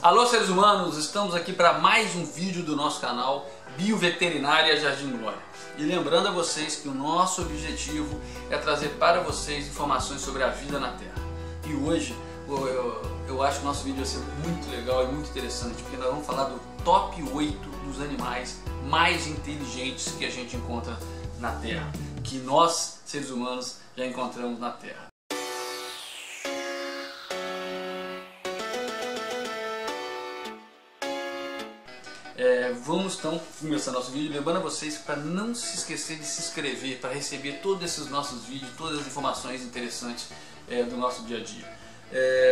Alô seres humanos, estamos aqui para mais um vídeo do nosso canal Bioveterinária Jardim Glória. E lembrando a vocês que o nosso objetivo é trazer para vocês informações sobre a vida na Terra. E hoje eu acho que o nosso vídeo vai ser muito legal e muito interessante, porque nós vamos falar do top 8 dos animais mais inteligentes que a gente encontra na Terra, que nós, seres humanos, já encontramos na Terra. Vamos então começar nosso vídeo, lembrando a vocês para não se esquecer de se inscrever para receber todos esses nossos vídeos, todas as informações interessantes do nosso dia a dia.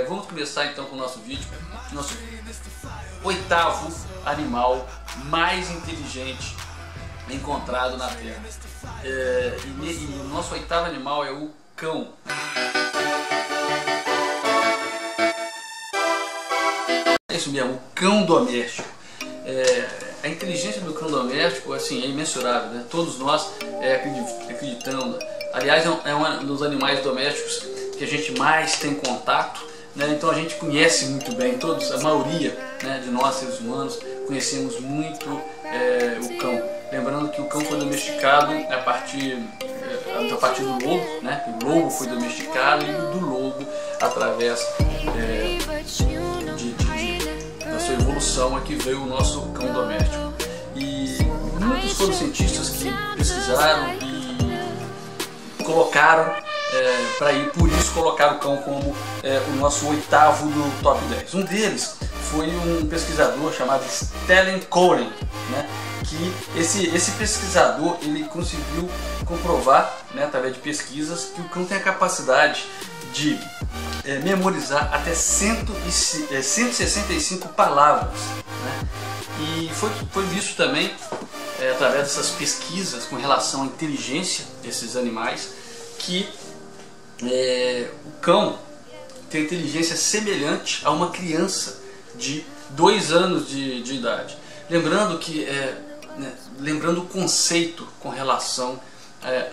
Vamos começar então com o nosso vídeo, nosso oitavo animal mais inteligente encontrado na Terra. E o nosso oitavo animal é o cão. É isso mesmo, o cão doméstico. A inteligência do cão doméstico assim, é imensurável, né? Todos nós acreditamos. Aliás, é um dos animais domésticos que a gente mais tem contato, né? Então a gente conhece muito bem, a maioria, né, de nós seres humanos conhecemos muito o cão. Lembrando que o cão foi domesticado a partir do lobo, né? O lobo foi domesticado e do lobo, através da sua evolução, aqui veio o nosso cão doméstico. E muitos foram cientistas que pesquisaram e colocaram por isso colocaram o cão como o nosso oitavo do top 10. Um deles foi um pesquisador chamado Stellan Cohen, né? Que esse pesquisador ele conseguiu comprovar, né, através de pesquisas, que o cão tem a capacidade de memorizar até 165 palavras, né? E foi visto também, através dessas pesquisas com relação à inteligência desses animais, que o cão tem inteligência semelhante a uma criança de 2 anos de idade. Lembrando lembrando o conceito com relação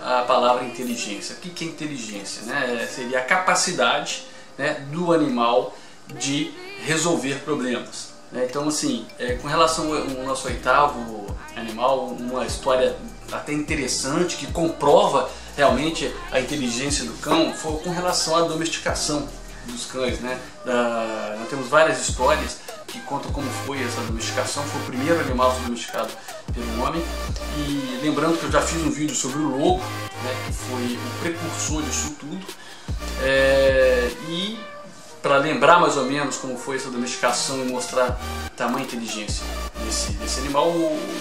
à palavra inteligência. O que é inteligência, né? Seria a capacidade, né, do animal de resolver problemas, né? Então, assim, com relação ao nosso oitavo animal, uma história até interessante que comprova realmente a inteligência do cão foi com relação à domesticação dos cães, né? Nós temos várias histórias que contam como foi essa domesticação. Foi o primeiro animal a ser domesticado pelo homem. E lembrando que eu já fiz um vídeo sobre o lobo, né, que foi o precursor disso tudo. E para lembrar mais ou menos como foi essa domesticação e mostrar tamanha inteligência desse animal,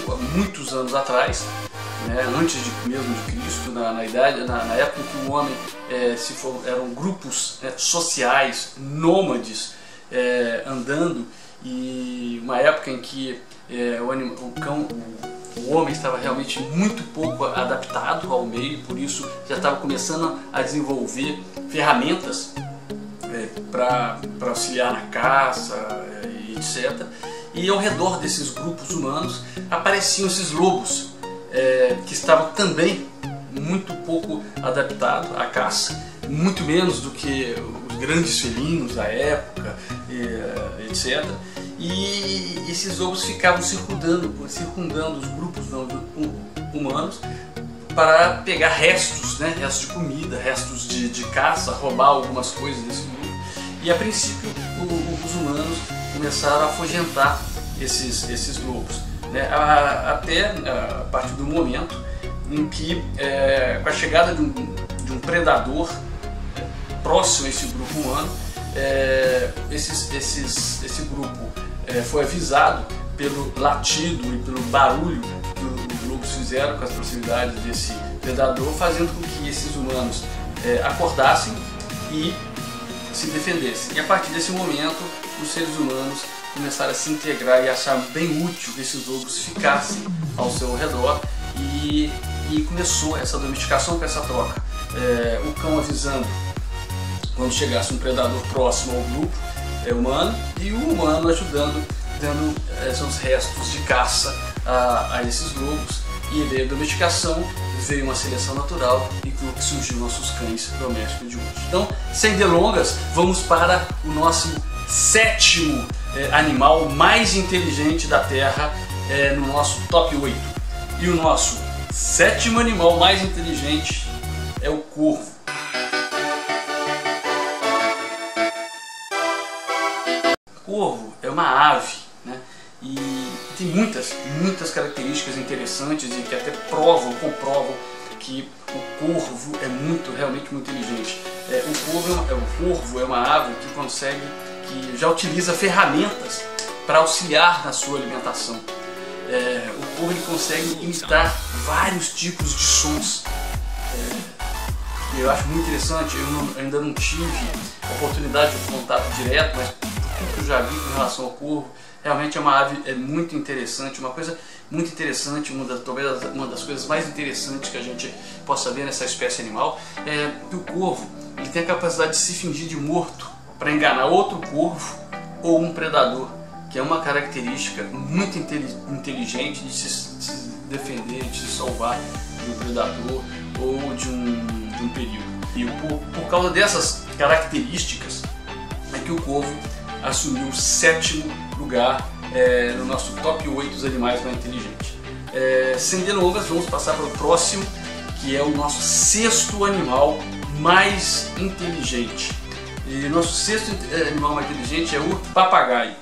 há muitos anos atrás, né, antes mesmo de Cristo, na época em que o homem eram grupos sociais, nômades, andando, e uma época em que o homem estava realmente muito pouco adaptado ao meio, por isso já estava começando a desenvolver ferramentas para auxiliar na caça, etc. E ao redor desses grupos humanos apareciam esses lobos, que estavam também muito pouco adaptados à caça, muito menos do que os grandes felinos da época, etc. E esses lobos ficavam circundando os grupos humanos para pegar restos, né, restos de comida, restos de caça, roubar algumas coisas desse grupo. E a princípio os humanos começaram a afugentar esses lobos, né, até a partir do momento em que, com a chegada de um predador próximo a esse grupo humano, esse grupo foi avisado pelo latido e pelo barulho que os lobos fizeram com as proximidades desse predador, fazendo com que esses humanos acordassem e se defendessem. E a partir desse momento, os seres humanos começaram a se integrar e achar bem útil que esses lobos ficassem ao seu redor, e começou essa domesticação com essa troca. O cão avisando quando chegasse um predador próximo ao grupo humano, e o humano ajudando, dando esses restos de caça a esses lobos. E veio a domesticação, veio uma seleção natural e que surgiu nossos cães domésticos de hoje. Então, sem delongas, vamos para o nosso sétimo animal mais inteligente da Terra no nosso top 8. E o nosso 7º animal mais inteligente é o corvo. O corvo é uma ave, né? E tem muitas características interessantes e que até comprovam que o corvo é realmente muito inteligente. O corvo é uma ave que já utiliza ferramentas para auxiliar na sua alimentação. O corvo ele consegue imitar vários tipos de sons. Eu acho muito interessante. Eu ainda não tive a oportunidade de contato direto, mas tudo que eu já vi com relação ao corvo, realmente é uma ave muito interessante, uma coisa muito interessante, talvez uma das coisas mais interessantes que a gente possa ver nessa espécie animal é que o corvo ele tem a capacidade de se fingir de morto para enganar outro corvo ou um predador, que é uma característica muito inteligente de se defender, de se salvar de um predador ou de um perigo. E por causa dessas características é que o corvo assumiu o 7º lugar no nosso top 8 dos animais mais inteligentes. Sem delongas, vamos passar para o próximo, que é o nosso 6º animal mais inteligente. E o nosso 6º animal mais inteligente é o papagaio.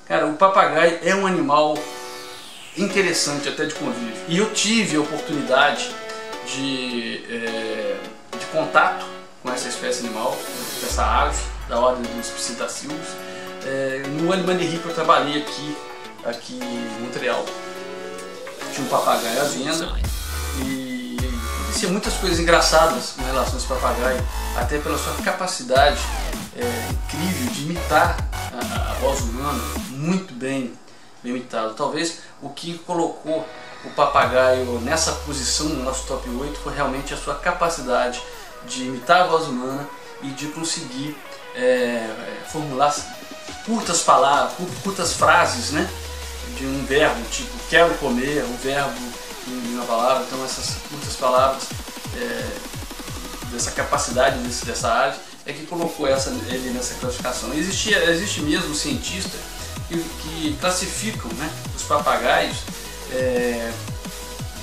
Cara, o papagaio é um animal interessante até de convívio. E eu tive a oportunidade de contato com essa espécie animal, essa ave da ordem dos psitacídeos, no Animalerie que eu trabalhei aqui em Montreal. Tinha um papagaio à venda e acontecia muitas coisas engraçadas com relação a esse papagaio, até pela sua capacidade incrível de imitar a voz humana, muito bem imitado. Talvez o que colocou o papagaio nessa posição no nosso top 8 foi realmente a sua capacidade de imitar a voz humana e de conseguir formular curtas palavras, curtas frases, né? De um verbo, tipo quero comer, um verbo em uma palavra. Então essas curtas palavras, dessa capacidade dessa ave é que colocou ele nessa classificação. Existe mesmo cientistas que classificam, né, os papagaios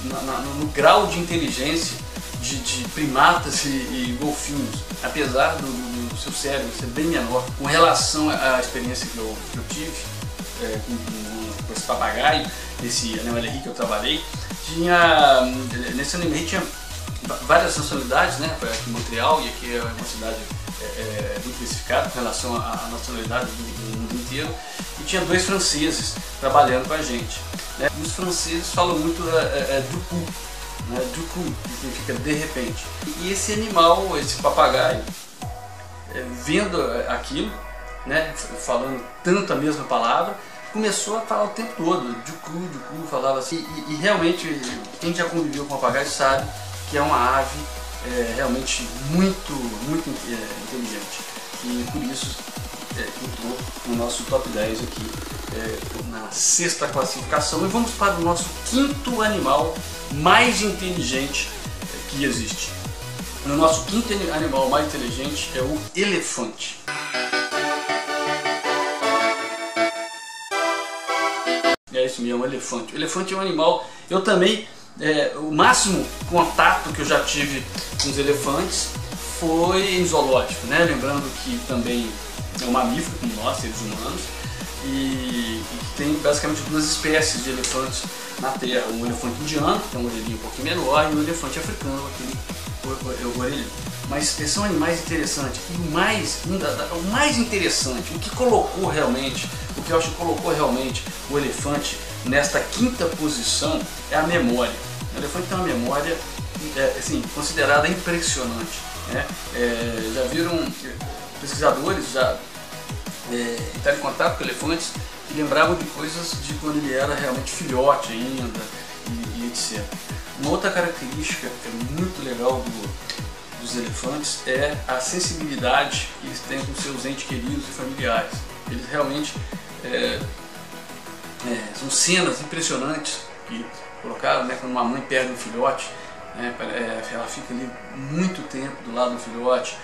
no grau de inteligência de primatas e golfinhos, apesar do seu cérebro ser bem menor. Com relação à experiência que eu tive com esse papagaio, nesse Animalerie que eu trabalhei, nesse Animalerie tinha várias nacionalidades, né? Aqui em Montreal, e aqui é uma cidade muito diversificada com relação à nacionalidade do mundo inteiro, e tinha 2 franceses trabalhando com a gente, né? E os franceses falam muito du coup, né? Du coup, que significa de repente. E esse animal, esse papagaio, vendo aquilo, né, falando tanto a mesma palavra, começou a falar o tempo todo, du coup, falava assim, e realmente quem já conviveu com papagaio sabe que é uma ave realmente muito inteligente, e por isso entrou no nosso top 10 aqui, na 6ª classificação. E vamos para o nosso 5º animal mais inteligente que existe. O nosso 5º animal mais inteligente é o elefante. É isso mesmo, o elefante. O elefante é um animal, eu também, o máximo contato que eu já tive com os elefantes foi em zoológico, né? Lembrando que também é um mamífero como nós, seres humanos, e tem basicamente 2 espécies de elefantes na Terra: um elefante indiano, que tem uma orelhinha um pouquinho menor, e um elefante africano, aquele orelhinho. Mas são animais interessantes, e o mais interessante, o que eu acho que colocou realmente o elefante nesta 5ª posição é a memória. O elefante tem uma memória assim, considerada impressionante, né? Já viram pesquisadores entraram em contato com elefantes que lembravam de coisas de quando ele era realmente filhote ainda, e etc. Uma outra característica que é muito legal dos elefantes é a sensibilidade que eles têm com seus entes queridos e familiares. Eles realmente são cenas impressionantes que colocaram, né, quando uma mãe perde um filhote, ela fica ali muito tempo do lado do filhote.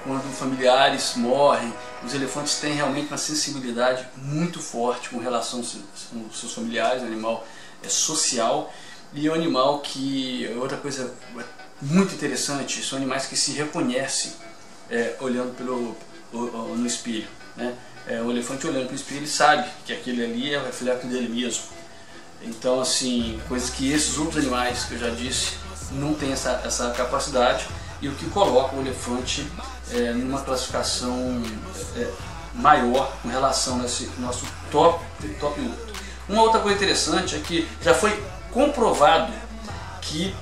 Quando familiares morrem, os elefantes têm realmente uma sensibilidade muito forte com relação aos seus familiares. O animal é social e é um animal que, outra coisa muito interessante, são animais que se reconhecem olhando no espelho, né? O elefante olhando para o espelho, ele sabe que aquele ali é o reflexo dele mesmo. Então, assim, coisas que esses outros animais que eu já disse não têm essa capacidade, e o que coloca o elefante numa classificação maior com relação a esse nosso top 1. Uma outra coisa interessante é que já foi comprovado que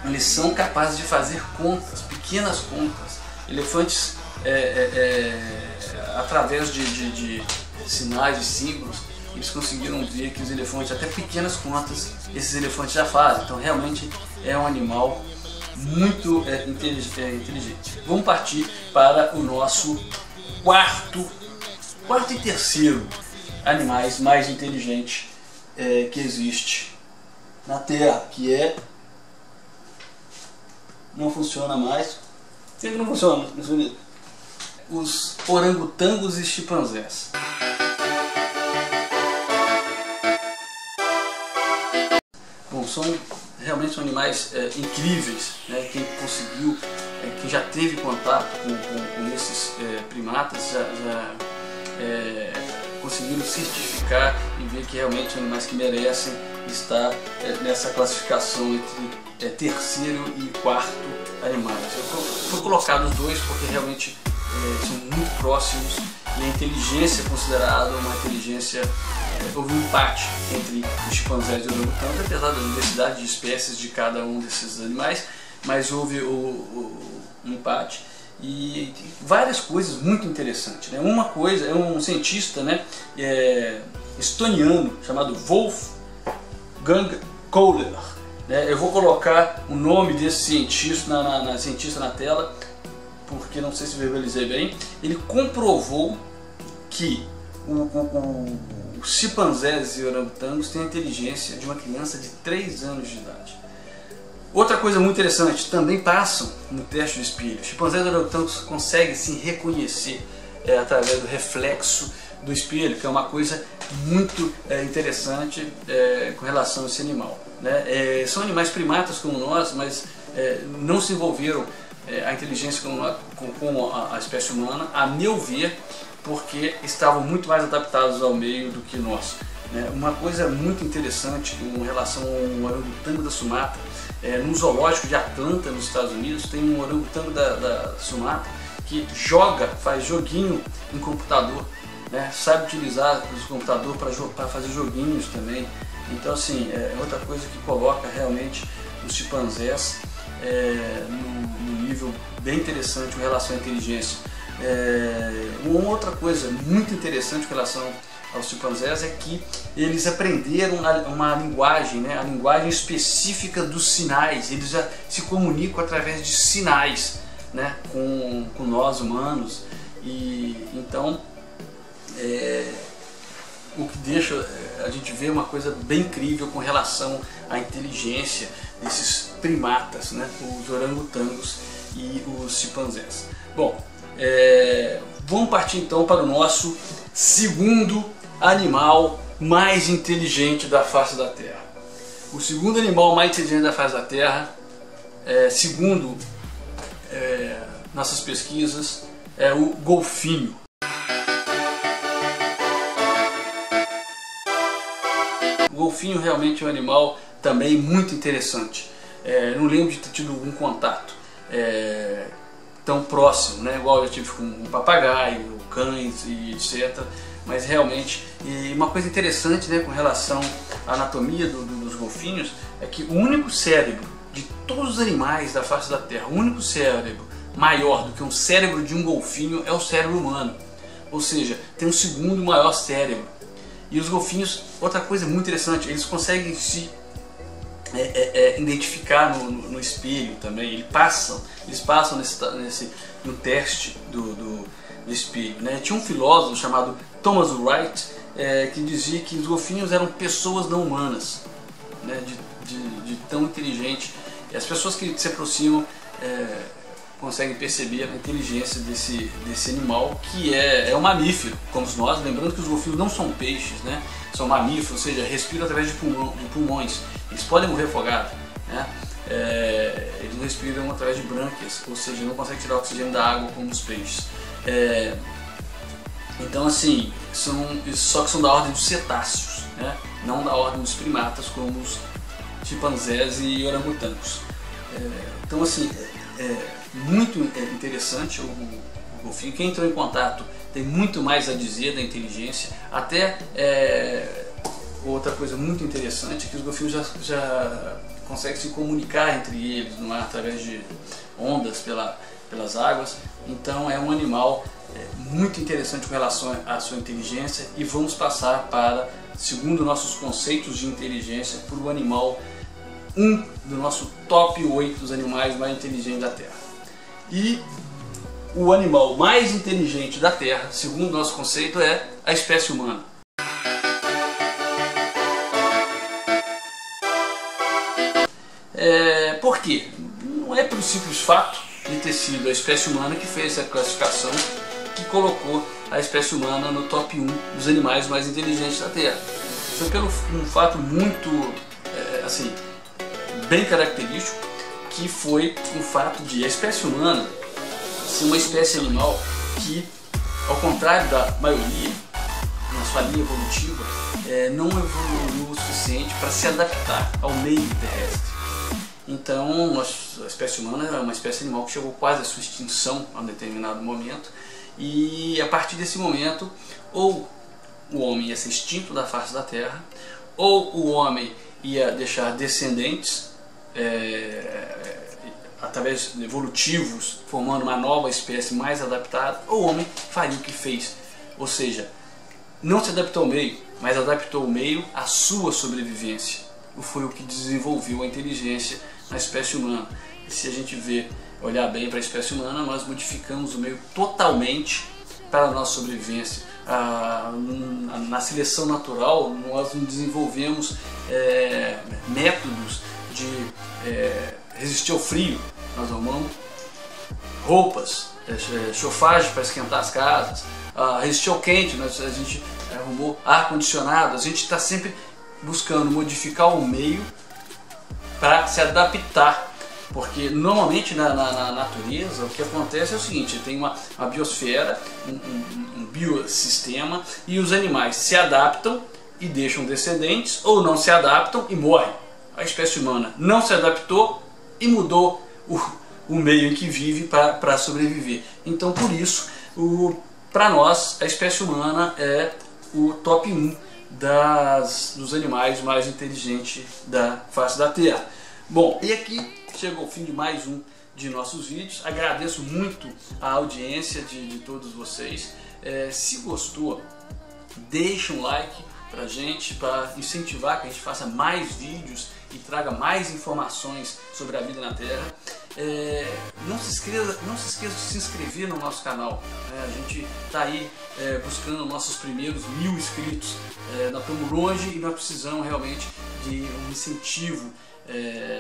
eles são capazes de fazer contas, pequenas contas. Elefantes, através de sinais e símbolos, eles conseguiram ver que os elefantes, até pequenas contas, esses elefantes já fazem. Então realmente é um animal muito inteligente. Vamos partir para o nosso quarto e terceiro animais mais inteligentes que existe na Terra, que não funciona mais. Por que não funciona? Os orangotangos e chimpanzés. Bom, realmente são animais incríveis, né? Quem conseguiu, quem já teve contato com esses primatas já conseguiram certificar e ver que realmente são animais que merecem estar nessa classificação entre terceiro e quarto animais. Foi colocado os dois porque realmente são muito próximos, e a inteligência é considerada uma inteligência. Houve um empate entre os chimpanzés e os orangotangos, apesar da diversidade de espécies de cada um desses animais, mas houve um empate e várias coisas muito interessantes, né? Uma coisa é um cientista, né, estoniano chamado Wolfgang Kohler, né? Eu vou colocar o nome desse cientista na tela, porque não sei se verbalizei bem. Ele comprovou que os chimpanzés e orangotangos têm a inteligência de uma criança de 3 anos de idade. Outra coisa muito interessante, também passam no teste do espelho. Os chimpanzés e orangotangos conseguem se reconhecer através do reflexo do espelho, que é uma coisa muito interessante com relação a esse animal, né? São animais primatas como nós, mas não se envolveram a inteligência com a espécie humana, a meu ver, porque estavam muito mais adaptados ao meio do que nós, né? Uma coisa muito interessante com relação ao orangotango da Sumatra, no zoológico de Atlanta, nos Estados Unidos, tem um orangotango da Sumatra que faz joguinho em computador, né? Sabe utilizar o computador para fazer joguinhos também. Então, assim, é outra coisa que coloca realmente os chimpanzés num nível bem interessante com relação à inteligência. Uma outra coisa muito interessante com relação aos chimpanzés é que eles aprenderam uma linguagem, né, a linguagem específica dos sinais. Eles já se comunicam através de sinais, né, com nós humanos. E então o que deixa a gente ver uma coisa bem incrível com relação à inteligência desses primatas, né, os orangotangos e os chimpanzés. Bom, vamos partir então para o nosso segundo animal mais inteligente da face da Terra. O segundo animal mais inteligente da face da Terra, segundo nossas pesquisas, é o golfinho. O golfinho realmente é um animal também muito interessante. Não lembro de ter tido algum contato tão próximo, né? Igual eu tive com o papagaio, cães e etc. Mas realmente, e uma coisa interessante, né, com relação à anatomia dos golfinhos, é que o único cérebro de todos os animais da face da Terra, o único cérebro maior do que um cérebro de um golfinho é o cérebro humano. Ou seja, tem um segundo maior cérebro. E os golfinhos, outra coisa muito interessante, eles conseguem se identificar no espelho também. Eles passam no teste do espelho, né? Tinha um filósofo chamado Thomas Wright que dizia que os golfinhos eram pessoas não humanas, né? De de tão inteligente. E as pessoas que se aproximam conseguem perceber a inteligência desse animal, que é um mamífero, como nós. Lembrando que os golfinhos não são peixes, né? São mamíferos, ou seja, respiram através de pulmões. Eles podem morrer afogados, né? Eles não respiram através de brânquias, ou seja, não conseguem tirar oxigênio da água como os peixes. Então, assim, só que são da ordem dos cetáceos, né? Não da ordem dos primatas, como os chimpanzés e orangotangos. Então, assim, muito interessante o golfinho. Quem entrou em contato tem muito mais a dizer da inteligência. Até outra coisa muito interessante é que os golfinhos já conseguem se comunicar entre eles no mar através de ondas pelas águas. Então é um animal muito interessante com relação à sua inteligência, e vamos passar para, segundo nossos conceitos de inteligência, para o animal do nosso top 8 dos animais mais inteligentes da Terra. E o animal mais inteligente da Terra, segundo o nosso conceito, é a espécie humana. Por quê? Não é pelo simples fato de ter sido a espécie humana que fez essa classificação, que colocou a espécie humana no top 1 dos animais mais inteligentes da Terra. Foi pelo um fato muito assim, bem característico, que foi o fato de a espécie humana ser uma espécie animal que, ao contrário da maioria, na sua linha evolutiva, não evoluiu o suficiente para se adaptar ao meio terrestre. Então, a espécie humana é uma espécie animal que chegou quase à sua extinção a um determinado momento, e a partir desse momento, ou o homem ia ser extinto da face da Terra, ou o homem ia deixar descendentes através de evolutivos, formando uma nova espécie mais adaptada, ou o homem faria o que fez, ou seja, não se adaptou ao meio, mas adaptou o meio à sua sobrevivência. Foi o que desenvolveu a inteligência na espécie humana. E se a gente olhar bem para a espécie humana, nós modificamos o meio totalmente para a nossa sobrevivência. Na seleção natural, nós desenvolvemos métodos de resistir ao frio. Nós arrumamos roupas, chofagem para esquentar as casas, resistir ao quente, a gente arrumou ar-condicionado. A gente está sempre buscando modificar o meio para se adaptar, porque normalmente na natureza o que acontece é o seguinte: tem uma biosfera, um biossistema, e os animais se adaptam e deixam descendentes, ou não se adaptam e morrem. A espécie humana não se adaptou e mudou o meio em que vive para sobreviver. Então, por isso, para nós, a espécie humana é o top 1 dos animais mais inteligentes da face da Terra. Bom, e aqui chegou o fim de mais um de nossos vídeos. Agradeço muito a audiência de todos vocês. Se gostou, deixa um like pra gente, para incentivar que a gente faça mais vídeos e traga mais informações sobre a vida na Terra. Não se esqueça de se inscrever no nosso canal. A gente está aí buscando nossos primeiros 1000 inscritos. Nós estamos longe e nós precisamos realmente de um incentivo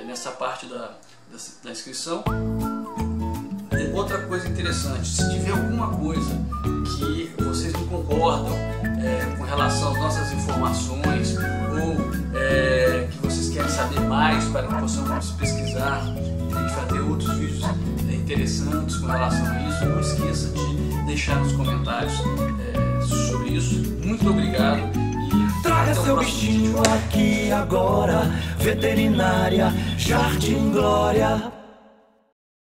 nessa parte da inscrição. Outra coisa interessante: se tiver alguma coisa que vocês não concordam com relação às nossas informações, ou que vocês querem saber mais para que possamos pesquisar e fazer outros vídeos interessantes com relação a isso, não esqueça de deixar nos comentários sobre isso. Muito obrigado e traga seu bichinho aqui agora. Veterinária Jardim Glória.